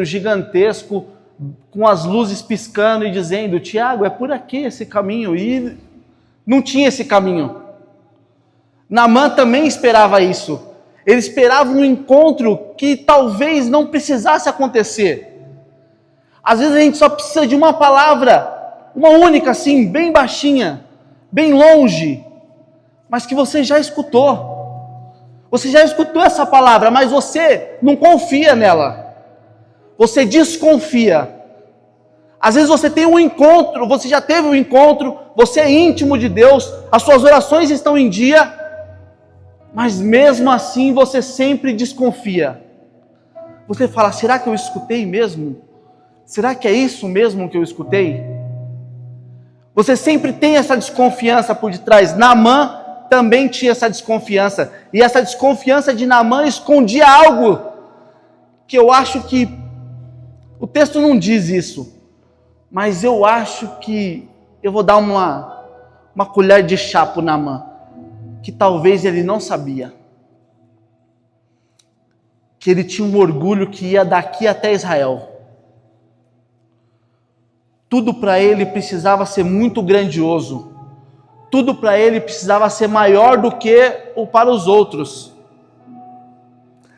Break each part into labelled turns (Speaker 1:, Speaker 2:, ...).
Speaker 1: gigantesco, com as luzes piscando e dizendo: Tiago, é por aqui esse caminho. E não tinha esse caminho. Naamã também esperava isso. Ele esperava um encontro que talvez não precisasse acontecer. Às vezes a gente só precisa de uma palavra, uma única assim, bem baixinha, bem longe, mas que você já escutou. Você já escutou essa palavra, mas você não confia nela. Você desconfia. Às vezes você tem um encontro, você já teve um encontro, você é íntimo de Deus, as suas orações estão em dia, mas mesmo assim você sempre desconfia. Você fala: será que eu escutei mesmo? Será que é isso mesmo que eu escutei? Você sempre tem essa desconfiança por detrás. Naamã também tinha essa desconfiança. E essa desconfiança de Naamã escondia algo que eu acho que o texto não diz isso, mas eu acho que eu vou dar uma colher de chá para o Naamã, que talvez ele não sabia. Que ele tinha um orgulho que ia daqui até Israel. Tudo para ele precisava ser muito grandioso. Tudo para ele precisava ser maior do que o para os outros.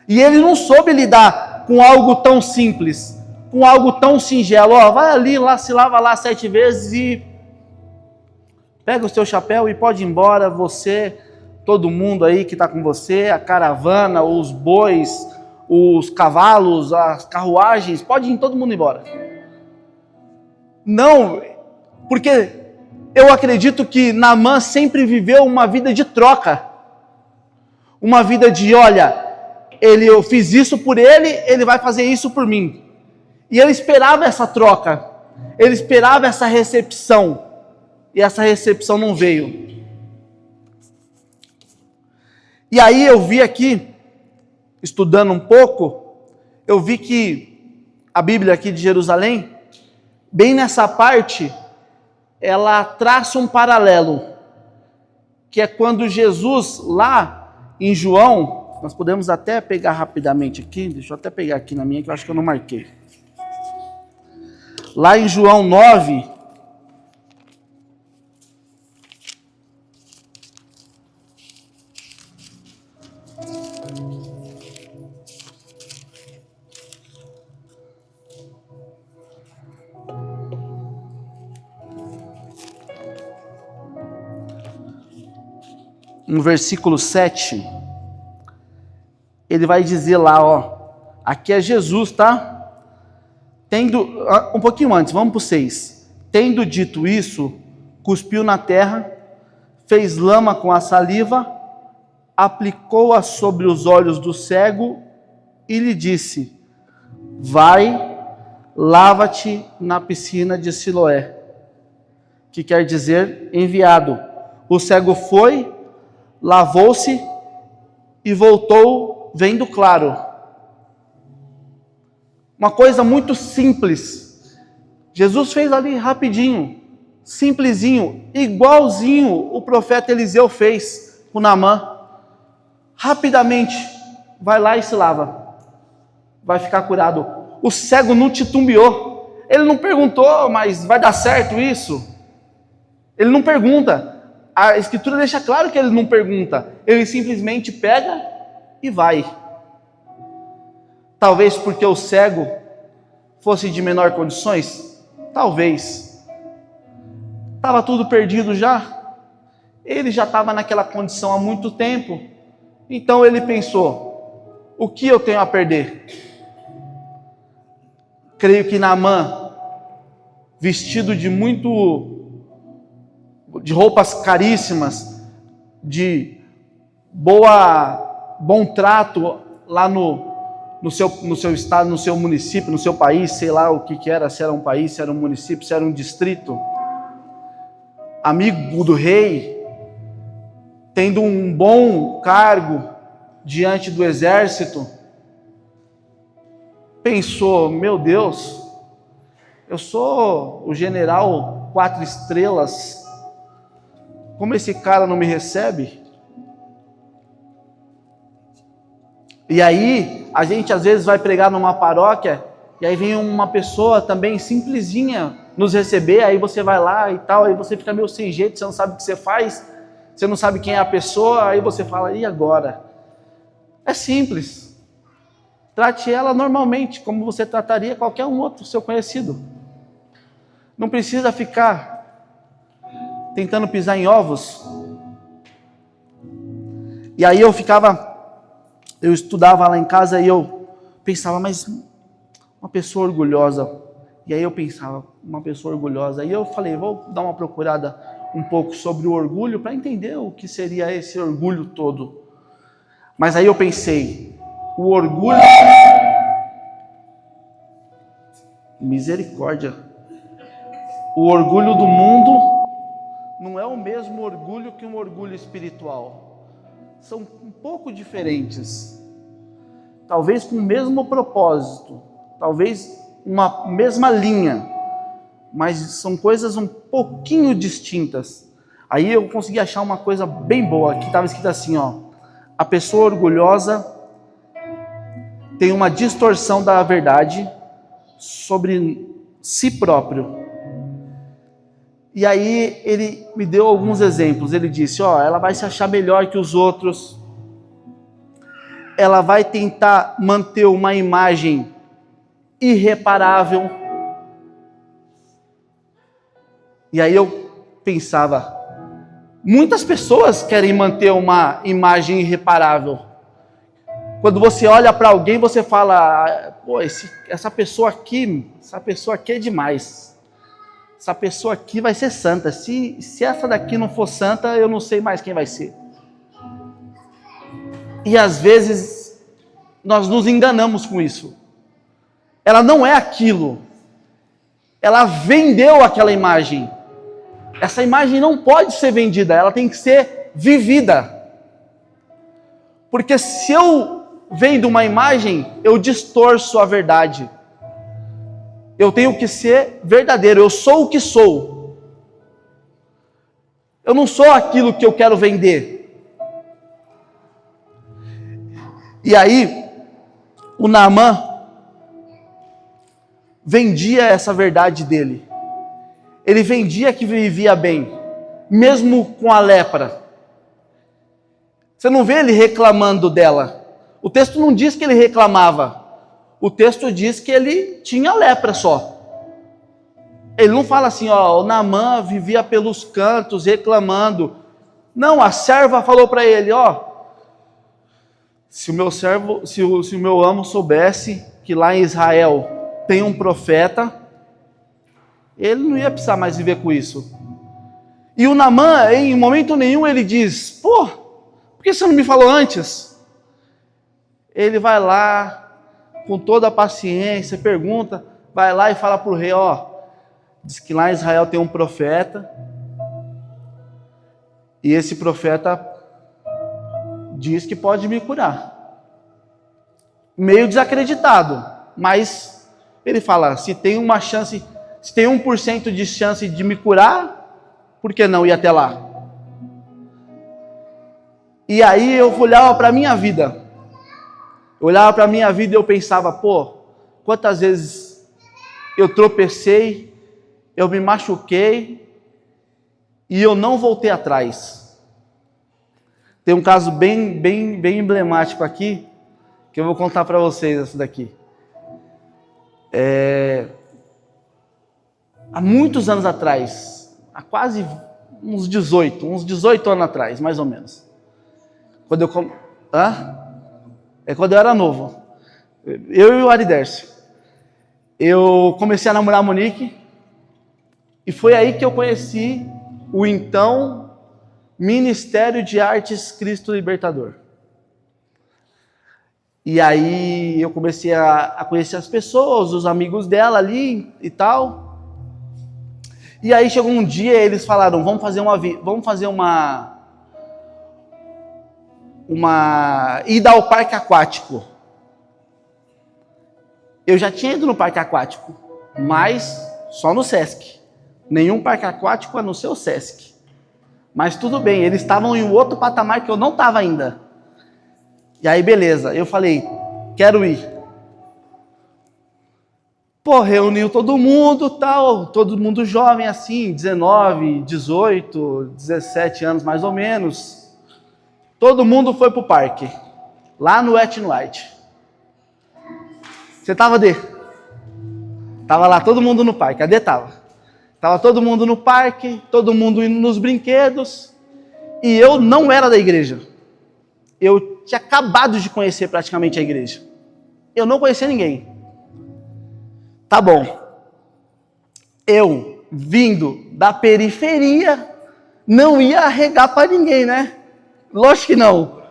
Speaker 1: E ele não soube lidar com algo tão simples, com algo tão singelo. Vai ali, lá, se lava lá 7 vezes e pega o seu chapéu e pode ir embora. Você, todo mundo aí que está com você, a caravana, os bois, os cavalos, as carruagens, pode ir todo mundo embora. Não, porque eu acredito que Naamã sempre viveu uma vida de troca. Uma vida de: olha, eu fiz isso por ele, ele vai fazer isso por mim. E ele esperava essa troca. Ele esperava essa recepção. E essa recepção não veio. E aí eu vi aqui, estudando um pouco, eu vi que a Bíblia aqui de Jerusalém, bem nessa parte, ela traça um paralelo, que é quando Jesus, lá em João, nós podemos até pegar rapidamente aqui, deixa eu até pegar aqui na minha, que eu acho que eu não marquei. Lá em João 9, no versículo 7, ele vai dizer lá, aqui é Jesus, tá? Um pouquinho antes, vamos para o 6. Tendo dito isso, cuspiu na terra, fez lama com a saliva, aplicou-a sobre os olhos do cego e lhe disse: vai, lava-te na piscina de Siloé, que quer dizer enviado. O cego foi, lavou-se e voltou vendo claro. Uma coisa muito simples. Jesus fez ali rapidinho, simplesinho, igualzinho o profeta Eliseu fez com Naamã. Rapidamente, vai lá e se lava. Vai ficar curado. O cego não titubeou. Ele não perguntou: mas vai dar certo isso? Ele não pergunta. A Escritura deixa claro que ele não pergunta. Ele simplesmente pega e vai. Talvez porque o cego fosse de menor condições? Talvez. Estava tudo perdido já. Ele já estava naquela condição há muito tempo. Então ele pensou: o que eu tenho a perder? Creio que Naamã, vestido de roupas caríssimas, de bom trato lá no seu estado, no seu município, no seu país, sei lá o que era, se era um país, se era um município, se era um distrito, amigo do rei, tendo um bom cargo diante do exército, pensou: meu Deus, eu sou o general 4 estrelas, como esse cara não me recebe? E aí, a gente às vezes vai pregar numa paróquia E aí vem uma pessoa também simplesinha nos receber, aí você vai lá e tal, aí você fica meio sem jeito, você não sabe o que você faz, você não sabe quem é a pessoa, aí você fala, e agora? É simples. Trate ela normalmente, como você trataria qualquer um outro seu conhecido. Não precisa ficar tentando pisar em ovos. E aí eu estudava lá em casa e eu pensava, mas uma pessoa orgulhosa. E aí eu pensava, uma pessoa orgulhosa. E eu falei, vou dar uma procurada um pouco sobre o orgulho para entender o que seria esse orgulho todo. Mas aí eu pensei, o orgulho... Misericórdia. O orgulho do mundo não é o mesmo orgulho que um orgulho espiritual. São um pouco diferentes. Talvez com o mesmo propósito. Talvez uma mesma linha. Mas são coisas um pouquinho distintas. Aí eu consegui achar uma coisa bem boa. Que estava escrito assim, ó. A pessoa orgulhosa tem uma distorção da verdade sobre si próprio. E aí ele me deu alguns exemplos. Ele disse, ó, ela vai se achar melhor que os outros. Ela vai tentar manter uma imagem irreparável. E aí eu pensava, muitas pessoas querem manter uma imagem irreparável. Quando você olha para alguém, você fala, pô, essa pessoa aqui é demais. Essa pessoa aqui vai ser santa. Se essa daqui não for santa, eu não sei mais quem vai ser. E às vezes nós nos enganamos com isso. Ela não é aquilo. Ela vendeu aquela imagem. Essa imagem não pode ser vendida, ela tem que ser vivida. Porque se eu vendo uma imagem, eu distorço a verdade. Eu tenho que ser verdadeiro, eu sou o que sou. Eu não sou aquilo que eu quero vender. E aí, o Naamã vendia essa verdade dele. Ele vendia que vivia bem, mesmo com a lepra. Você não vê ele reclamando dela. O texto não diz que ele reclamava. O texto diz que ele tinha lepra só. Ele não fala assim, ó, o Naamã vivia pelos cantos reclamando. Não, a serva falou para ele, ó, se o meu amo soubesse que lá em Israel tem um profeta, ele não ia precisar mais viver com isso. E o Naamã, em momento nenhum, ele diz, pô, por que você não me falou antes? Ele vai lá, com toda a paciência, pergunta, vai lá e fala para o rei, ó, diz que lá em Israel tem um profeta, e esse profeta diz que pode me curar. Meio desacreditado, mas ele fala, se tem 1% de chance de me curar, por que não ir até lá? E aí eu olhava para a minha vida. Eu olhava para a minha vida e eu pensava, pô, quantas vezes eu tropecei, eu me machuquei e eu não voltei atrás. Tem um caso bem emblemático aqui, que eu vou contar para vocês essa daqui. Há muitos anos atrás, há quase uns 18 anos atrás, mais ou menos. Quando eu era novo. Eu e o Aridércio. Eu comecei a namorar a Monique. E foi aí que eu conheci o então Ministério de Artes Cristo Libertador. E aí eu comecei a conhecer as pessoas, os amigos dela ali e tal. E aí chegou um dia, eles falaram, vamos fazer uma ida ao parque aquático. Eu já tinha ido no parque aquático, mas só no Sesc. Nenhum parque aquático a não ser o Sesc. Mas tudo bem, eles estavam em um outro patamar que eu não estava ainda. E aí beleza, eu falei, quero ir. Pô, reuniu todo mundo, tal, todo mundo jovem assim, 19, 18, 17 anos mais ou menos. Todo mundo foi pro parque, lá no Wet n Wild. Você tava, Dê? Tava lá todo mundo no parque, a Dê tava. Tava todo mundo no parque, todo mundo indo nos brinquedos, e eu não era da igreja. Eu tinha acabado de conhecer praticamente a igreja. Eu não conhecia ninguém. Tá bom. Eu, vindo da periferia, não ia arregar para ninguém, né? Lógico que não.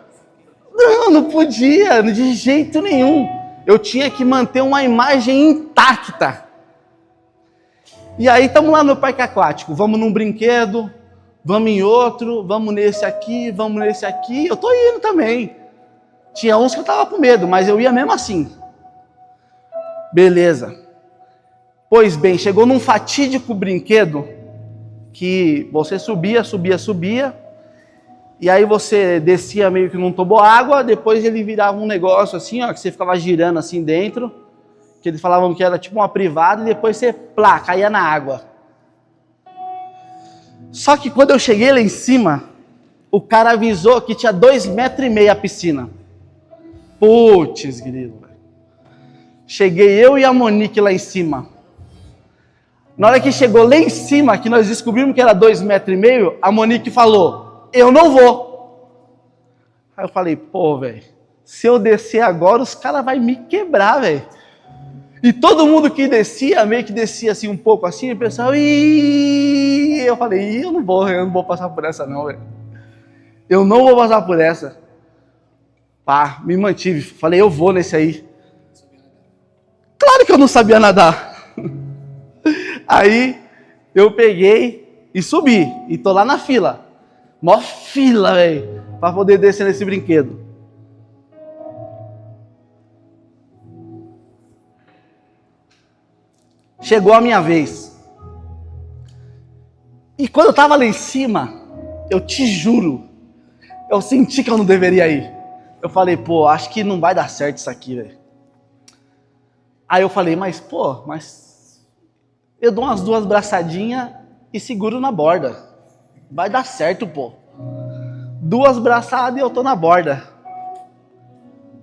Speaker 1: Não podia, de jeito nenhum. Eu tinha que manter uma imagem intacta. E aí estamos lá no parque aquático. Vamos num brinquedo, vamos em outro, vamos nesse aqui, vamos nesse aqui. Eu tô indo também. Tinha uns que eu tava com medo, mas eu ia mesmo assim. Beleza. Pois bem, chegou num fatídico brinquedo que você subia, e aí você descia meio que num toboágua, depois ele virava um negócio assim, ó, que você ficava girando assim dentro, que eles falavam que era tipo uma privada, e depois você, plá, caía na água. Só que quando eu cheguei lá em cima, o cara avisou que tinha 2,5 metros a piscina. Putz, grilo. Cheguei eu e a Monique lá em cima. Na hora que chegou lá em cima, que nós descobrimos que era 2,5 metros, a Monique falou, eu não vou. Aí eu falei, pô, velho, se eu descer agora, os caras vão me quebrar, velho. E todo mundo que descia, meio que descia assim um pouco assim, e o pessoal, ih, eu falei, eu não vou passar por essa não, velho. Eu não vou passar por essa. Pá, me mantive, falei, eu vou nesse aí. Claro que eu não sabia nadar. Aí eu peguei e subi, e tô lá na fila. Mó fila, velho, pra poder descer nesse brinquedo. Chegou a minha vez. E quando eu tava lá em cima, eu te juro, eu senti que eu não deveria ir. Eu falei, pô, acho que não vai dar certo isso aqui, velho. Aí eu falei, mas eu dou umas 2 braçadinhas e seguro na borda. Vai dar certo, pô. 2 braçadas e eu tô na borda.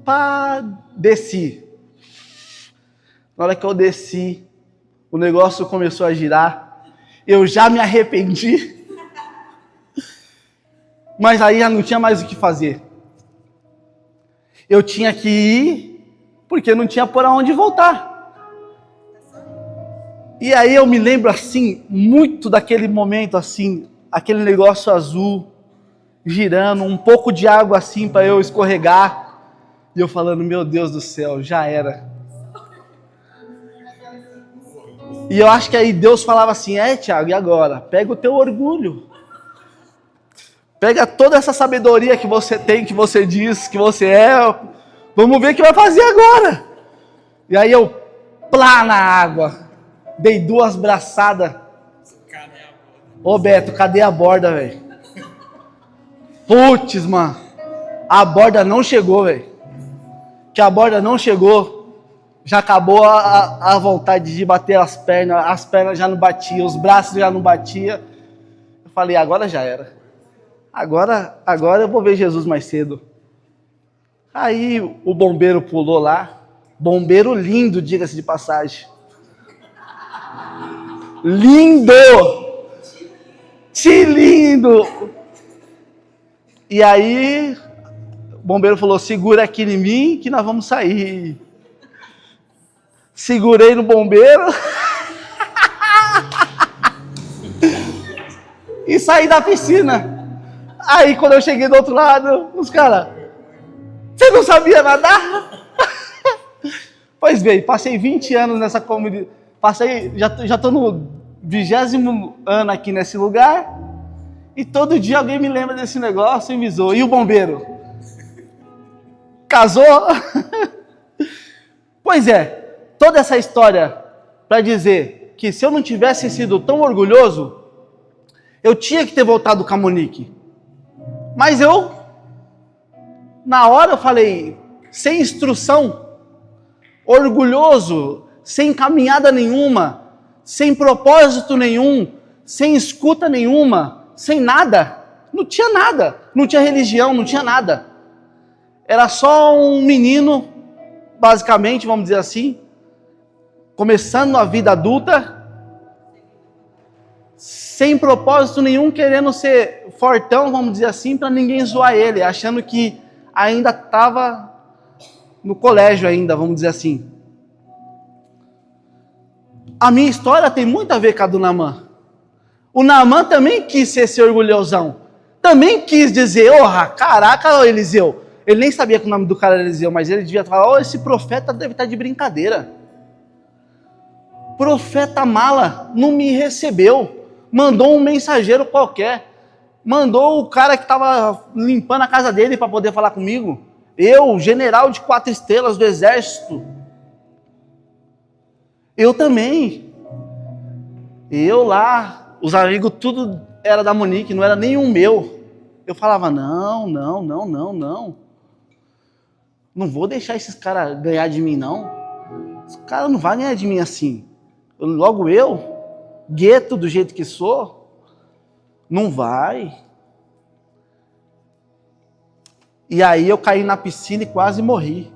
Speaker 1: Pá, desci. Na hora que eu desci, o negócio começou a girar. Eu já me arrependi. Mas aí já não tinha mais o que fazer. Eu tinha que ir, porque não tinha por onde voltar. E aí eu me lembro assim, muito daquele momento assim, aquele negócio azul, girando, um pouco de água assim para eu escorregar. E eu falando, meu Deus do céu, já era. E eu acho que aí Deus falava assim, Thiago, e agora? Pega o teu orgulho. Pega toda essa sabedoria que você tem, que você diz, que você é. Vamos ver o que vai fazer agora. E aí eu, plá na água. Dei 2 braçadas. Ô Beto, cadê a borda, velho? Putz, mano. A borda não chegou, velho. Que a borda não chegou. Já acabou a vontade de bater as pernas já não batiam, os braços já não batiam. Eu falei, agora já era. Agora eu vou ver Jesus mais cedo. Aí o bombeiro pulou lá. Bombeiro lindo, diga-se de passagem. Lindo! Que lindo! E aí, o bombeiro falou, segura aqui em mim que nós vamos sair. Segurei no bombeiro. E saí da piscina. Aí, quando eu cheguei do outro lado, os caras, você não sabia nadar? Pois bem, passei 20 anos nessa comunidade. Já estou no 20º ano aqui nesse lugar, e todo dia alguém me lembra desse negócio e me zoa. E o bombeiro? Casou? Pois é, toda essa história para dizer que se eu não tivesse sido tão orgulhoso, eu tinha que ter voltado com a Monique. Mas eu, na hora eu falei, sem instrução, orgulhoso, sem caminhada nenhuma, sem propósito nenhum, sem escuta nenhuma, sem nada. Não tinha nada, não tinha religião, não tinha nada. Era só um menino, basicamente, vamos dizer assim, começando a vida adulta, sem propósito nenhum, querendo ser fortão, vamos dizer assim, para ninguém zoar ele, achando que ainda estava no colégio ainda, vamos dizer assim. A minha história tem muito a ver com a do Naamã. O Naamã também quis ser esse orgulhosão. Também quis dizer, caraca, Eliseu. Ele nem sabia que o nome do cara era Eliseu, mas ele devia falar, esse profeta deve estar de brincadeira. Profeta mala, não me recebeu. Mandou um mensageiro qualquer. Mandou o cara que estava limpando a casa dele para poder falar comigo. Eu, general de 4 estrelas do exército. Eu também. Eu lá, os amigos tudo era da Monique, não era nenhum meu. Eu falava, não. Não vou deixar esses caras ganhar de mim, não. Os caras não vão ganhar de mim assim. Logo eu, gueto do jeito que sou, não vai. E aí eu caí na piscina e quase morri.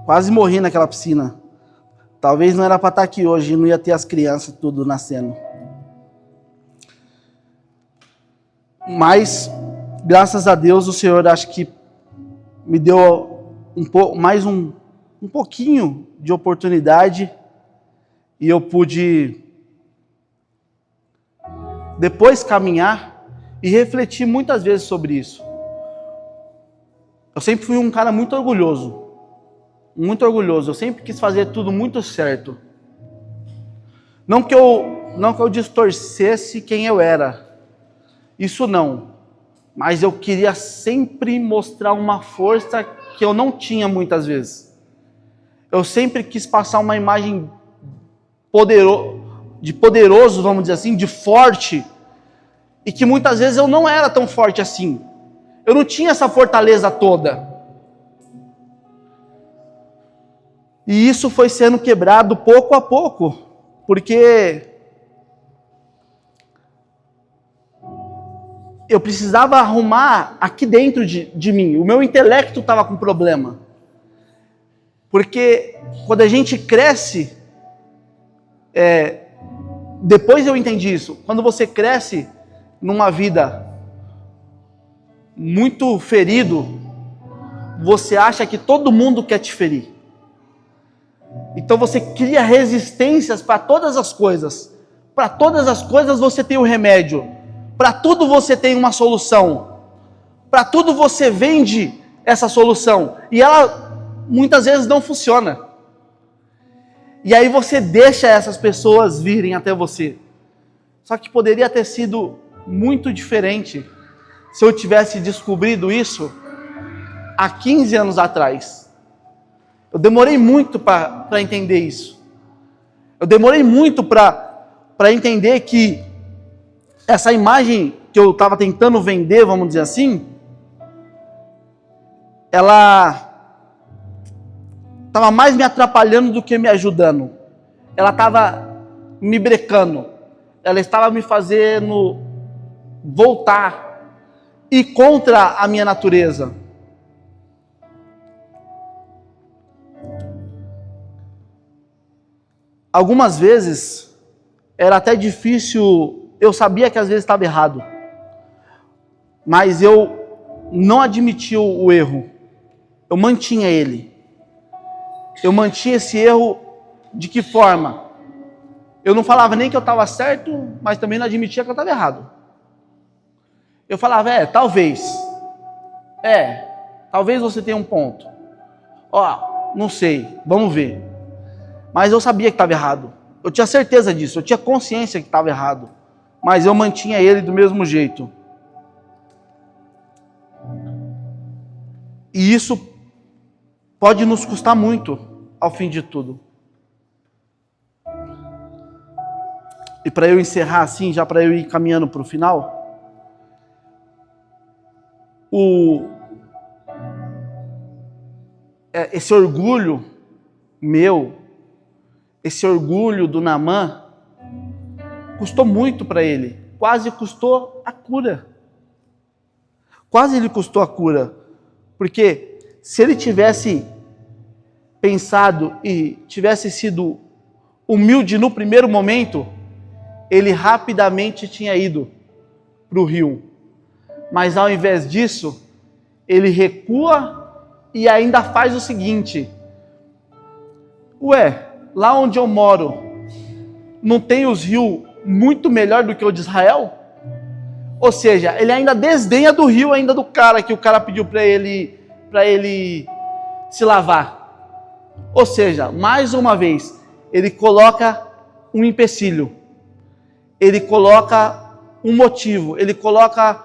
Speaker 1: Quase morri naquela piscina. Talvez não era para estar aqui hoje, não ia ter as crianças tudo nascendo. Mas, graças a Deus, o Senhor acho que me deu mais um pouquinho de oportunidade e eu pude depois caminhar e refletir muitas vezes sobre isso. Eu sempre fui um cara muito orgulhoso. Muito orgulhoso. Eu sempre quis fazer tudo muito certo. Não que eu distorcesse quem eu era. Isso não. Mas eu queria sempre mostrar uma força que eu não tinha muitas vezes. Eu sempre quis passar uma imagem poderoso, vamos dizer assim, de forte, e que muitas vezes eu não era tão forte assim. Eu não tinha essa fortaleza toda. E isso foi sendo quebrado pouco a pouco, porque eu precisava arrumar aqui dentro de mim. O meu intelecto estava com problema. Porque quando a gente cresce, depois eu entendi isso. Quando você cresce numa vida muito ferido, você acha que todo mundo quer te ferir. Então você cria resistências para todas as coisas. Para todas as coisas você tem o remédio. Para tudo você tem uma solução. Para tudo você vende essa solução. E ela muitas vezes não funciona. E aí você deixa essas pessoas virem até você. Só que poderia ter sido muito diferente se eu tivesse descobrido isso há 15 anos atrás. Eu demorei muito para entender isso. Eu demorei muito para entender que essa imagem que eu estava tentando vender, vamos dizer assim, ela estava mais me atrapalhando do que me ajudando. Ela estava me brecando. Ela estava me fazendo voltar e contra a minha natureza. Algumas vezes era até difícil, eu sabia que às vezes estava errado, mas eu não admitia o erro, eu mantinha ele. Eu mantinha esse erro de que forma? Eu não falava nem que eu estava certo, mas também não admitia que eu estava errado. Eu falava, talvez você tenha um ponto. Não sei, vamos ver. Mas eu sabia que estava errado. Eu tinha certeza disso, eu tinha consciência que estava errado. Mas eu mantinha ele do mesmo jeito. E isso pode nos custar muito ao fim de tudo. E para eu encerrar assim, já para eu ir caminhando para o final, esse orgulho meu, esse orgulho do Naamã custou muito para ele. Quase custou a cura. Quase ele custou a cura. Porque se ele tivesse pensado e tivesse sido humilde no primeiro momento, ele rapidamente tinha ido para o rio. Mas ao invés disso, ele recua e ainda faz o seguinte: ué, lá onde eu moro, não tem os rios muito melhor do que o de Israel? Ou seja, ele ainda desdenha do rio ainda do cara, que o cara pediu para ele se lavar. Ou seja, mais uma vez, ele coloca um empecilho, ele coloca um motivo, ele coloca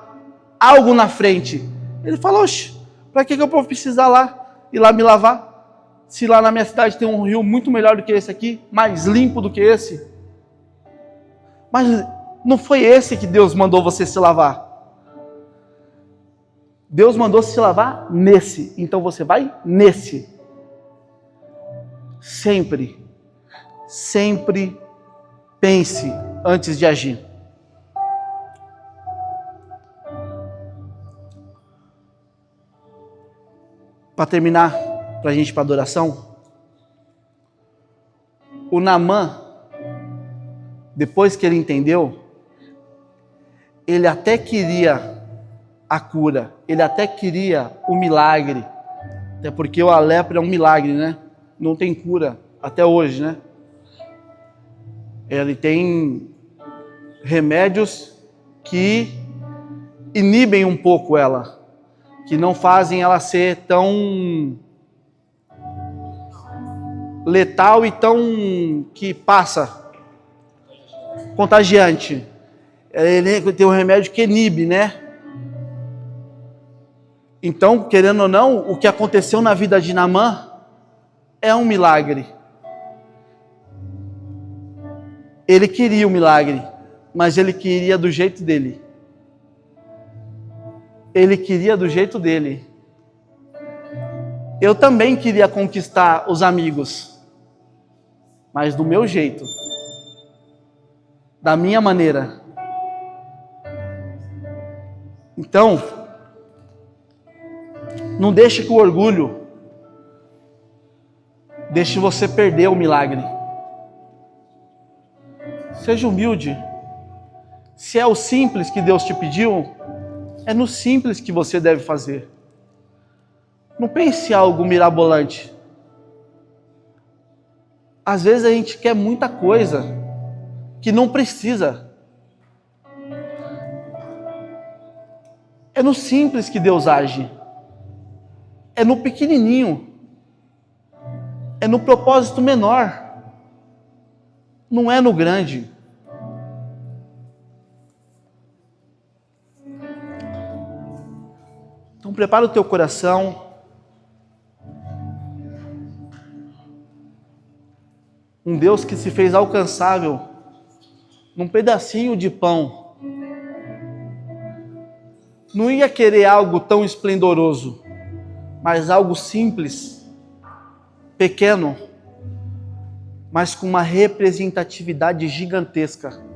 Speaker 1: algo na frente. Ele fala: oxe, para que eu vou precisar ir lá me lavar? Se lá na minha cidade tem um rio muito melhor do que esse aqui, mais limpo do que esse. Mas não foi esse que Deus mandou você se lavar. Deus mandou se lavar nesse, então você vai nesse. Sempre pense antes de agir. Para terminar, para a gente ir para a adoração, o Naamã, depois que ele entendeu, ele até queria a cura, ele até queria o milagre, até porque a lepra é um milagre, né? Não tem cura até hoje, né? Ele tem remédios que inibem um pouco ela, que não fazem ela ser tão letal e tão que passa, contagiante. Ele tem um remédio que inibe, né? Então, querendo ou não, o que aconteceu na vida de Naamã é um milagre. Ele queria o milagre, mas ele queria do jeito dele. Ele queria do jeito dele. Eu também queria conquistar os amigos, mas do meu jeito, da minha maneira. Então, não deixe que o orgulho deixe você perder o milagre. Seja humilde. Se é o simples que Deus te pediu, é no simples que você deve fazer. Não pense em algo mirabolante. Às vezes a gente quer muita coisa que não precisa. É no simples que Deus age. É no pequenininho. É no propósito menor. Não é no grande. Então prepara o teu coração. Um Deus que se fez alcançável num pedacinho de pão. Não ia querer algo tão esplendoroso, mas algo simples, pequeno, mas com uma representatividade gigantesca.